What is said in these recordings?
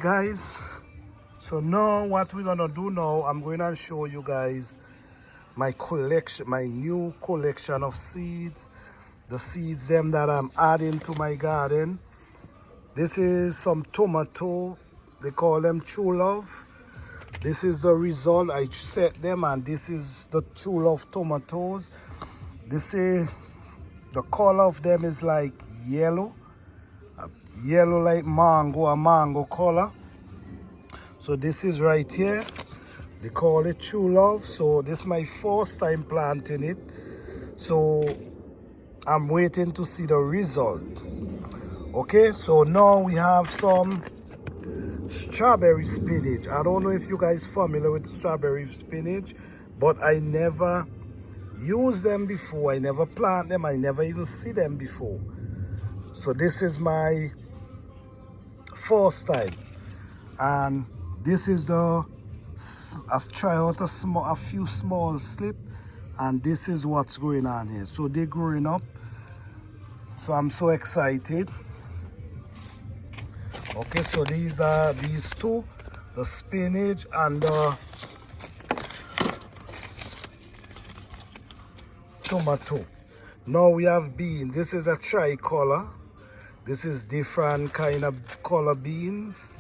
guys, so now what we're gonna do now, I'm going to show you guys my collection, my new collection of seeds, the seeds them that I'm adding to my garden. This is some tomato, they call them True Love. This is the result. I set them, and this is the True Love tomatoes. This is the color of them is like yellow, yellow like mango, a mango color. So this is right here, they call it True Love. So this is my first time planting it, so I'm waiting to see the result. Okay, so now we have some strawberry spinach. I don't know if you guys familiar with strawberry spinach, but I never used them before. I never plant them. I never even see them before. So this is my first time, and this is the I try out a few small slip, and this is what's going on here. So they're growing up, so I'm so excited. Okay, so these are these two, the spinach and the tomato. Now we have beans. This is a tricolor. This is different kind of color beans.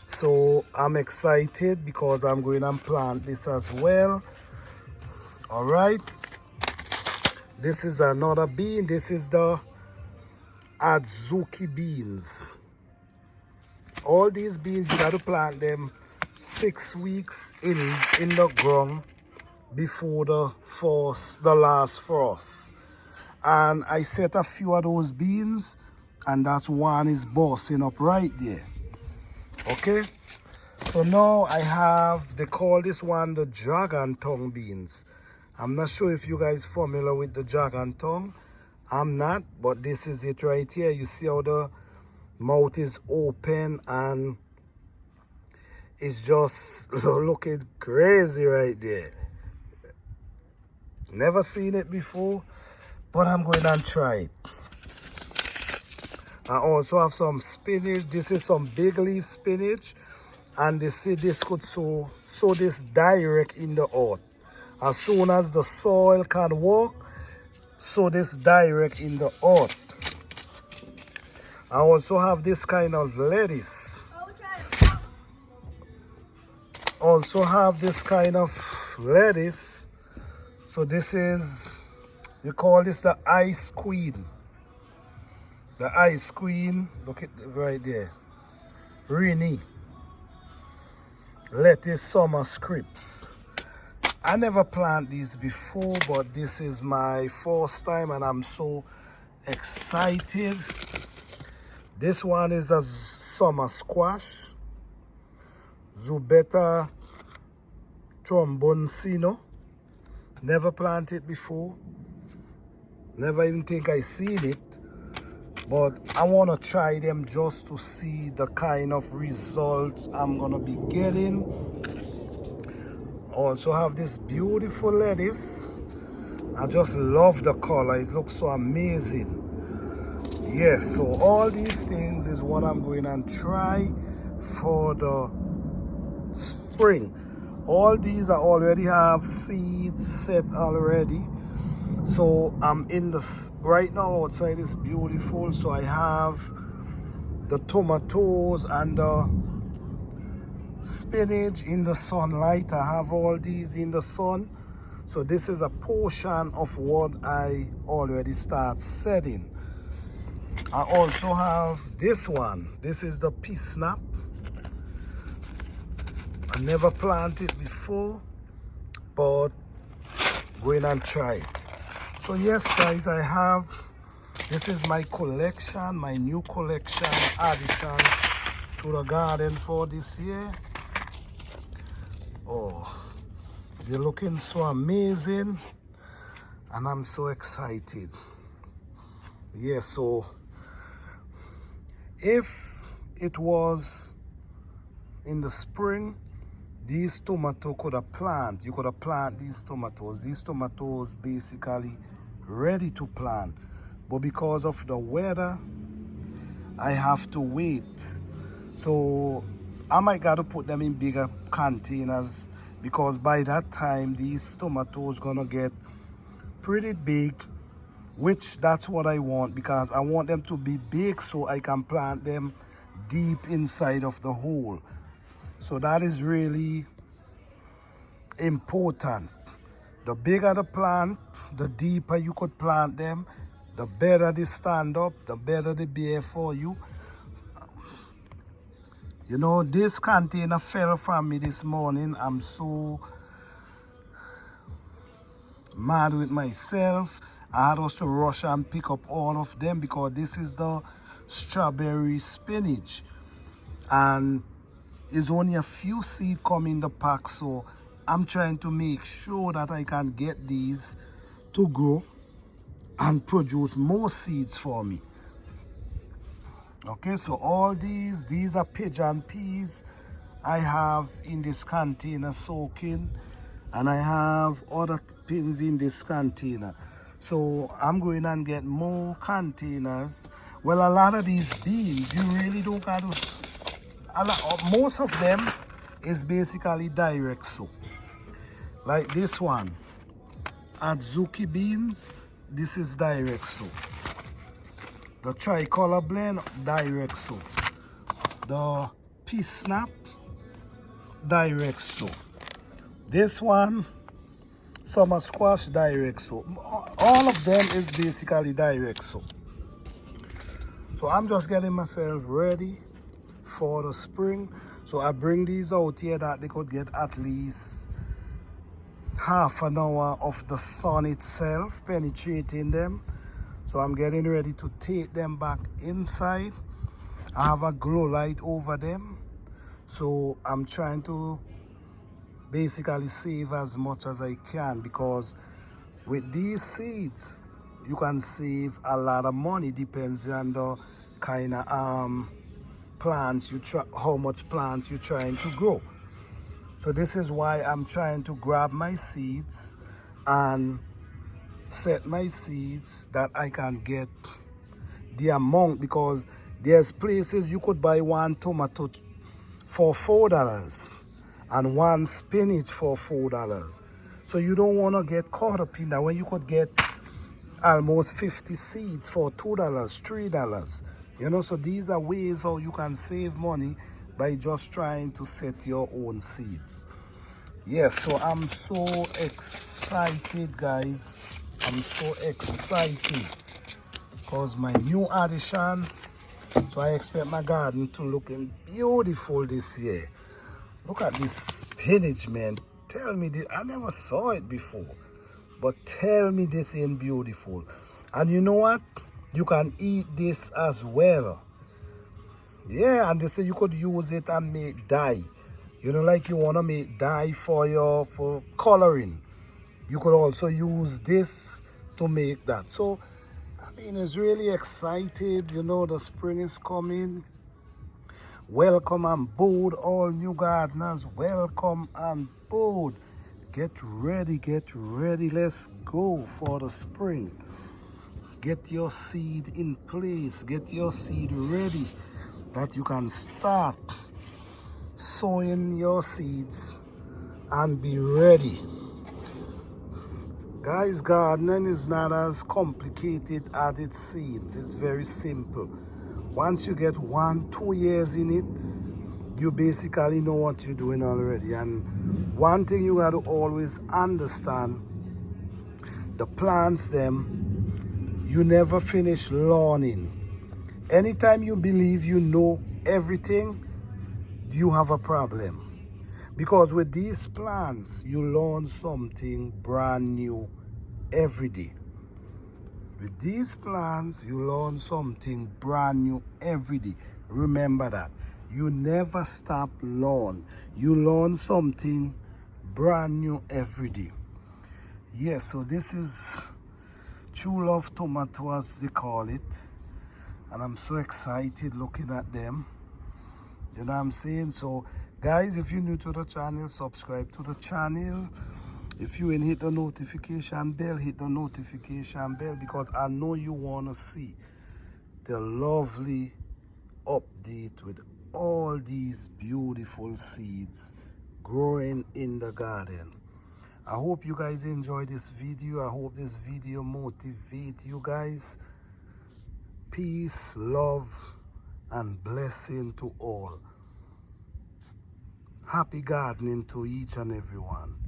So I'm excited because I'm going to plant this as well. All right. This is another bean. This is the Adzuki Beans. All these beans, you got to plant them 6 weeks in the ground before the last frost. And I set a few of those beans, and that one is busting up right there. Okay, so now I have, they call this one the dragon tongue beans. I'm not sure if you guys familiar with the dragon tongue. I'm not, but this is it right here. You see how the mouth is open and it's just looking crazy right there. Never seen it before, but I'm going to try it. I also have some spinach. This is some big leaf spinach, and they say this could sow this direct in the earth. As soon as the soil can work, sow this direct in the earth. I also have this kind of lettuce. Also have this kind of lettuce. So this is, we call this the ice queen. The ice queen, look at it right there. Rainy. Lettuce summer scripts. I never planted these before, but this is my first time and I'm so excited. This one is a summer squash. Zubeta tromboncino. Never planted it before. Never even think I seen it. But I want to try them just to see the kind of results I'm going to be getting. Also have this beautiful lettuce. I just love the color. It looks so amazing. Yes, so all these things is what I'm going to try for the spring. All these I already have seeds set already. So I'm in the, right now outside is beautiful. So I have the tomatoes and the spinach in the sunlight. I have all these in the sun. So this is a portion of what I already start setting. I also have this one. This is the pea snap. I never planted it before, but going and try it. So yes guys, I have, this is my collection, my new collection addition to the garden for this year. Oh, they're looking so amazing and I'm so excited. Yes, so if it was in the spring, these tomatoes could have planted. You could have planted these tomatoes. These tomatoes basically ready to plant. But because of the weather, I have to wait. So I might got to put them in bigger containers because by that time these tomatoes gonna get pretty big, which that's what I want, because I want them to be big so I can plant them deep inside of the hole. So that is really important. The bigger the plant, the deeper you could plant them, the better they stand up, the better they bear for you. You know, this container fell from me this morning. I'm so mad with myself. I had also rush and pick up all of them because this is the strawberry spinach. And it's only a few seeds come in the pack, so I'm trying to make sure that I can get these to grow and produce more seeds for me. Okay, so all these are pigeon peas I have in this container soaking, and I have other things in this container. So I'm going and get more containers. Well, a lot of these beans, you really don't got to, most of them is basically direct soak. Like this one, Adzuki Beans, this is direct soak. The tricolor blend, direct soak. The pea snap, direct soak. This one, summer squash, direct soak. All of them is basically direct soak. So I'm just getting myself ready for the spring. So I bring these out here that they could get at least half an hour of the sun itself penetrating them. So I'm getting ready to take them back inside. I have a glow light over them. So I'm trying to basically save as much as I can, because with these seeds, you can save a lot of money. Depends on the kind of plants how much plants you're trying to grow. So this is why I'm trying to grab my seeds and set my seeds that I can get the amount, because there's places you could buy one tomato for $4 and one spinach for $4. So you don't want to get caught up in that when you could get almost 50 seeds for $2, $3. You know, so these are ways how you can save money by just trying to set your own seeds. Yes, so I'm so excited, guys. I'm so excited because my new addition. So I expect my garden to looking beautiful this year. Look at this spinach, man. Tell me this. I never saw it before, but tell me this ain't beautiful. And you know what? You can eat this as well. Yeah, and they say you could use it and make dye. You know, like you want to make dye for coloring. You could also use this to make that. So, I mean, it's really excited. You know, the spring is coming. Welcome on board, all new gardeners. Welcome on board. Get ready, get ready. Let's go for the spring. Get your seed in place. Get your seed ready that you can start sowing your seeds and be ready. Guys, gardening is not as complicated as it seems. It's very simple. Once you get 1-2 years in it, you basically know what you're doing already. And one thing you got to always understand, the plants them, you never finish learning. Anytime you believe you know everything, you have a problem. Because with these plants, you learn something brand new every day. With these plants, you learn something brand new every day. Remember that. You never stop learning. You learn something brand new every day. Yes, so this is True Love Tomato, as they call it. And I'm so excited looking at them. You know what I'm saying? So, guys, if you're new to the channel, subscribe to the channel. If you ain't hit the notification bell, hit the notification bell, because I know you want to see the lovely update with all these beautiful seeds growing in the garden. I hope you guys enjoy this video. I hope this video motivate you guys. Peace, love, and blessing to all. Happy gardening to each and every one.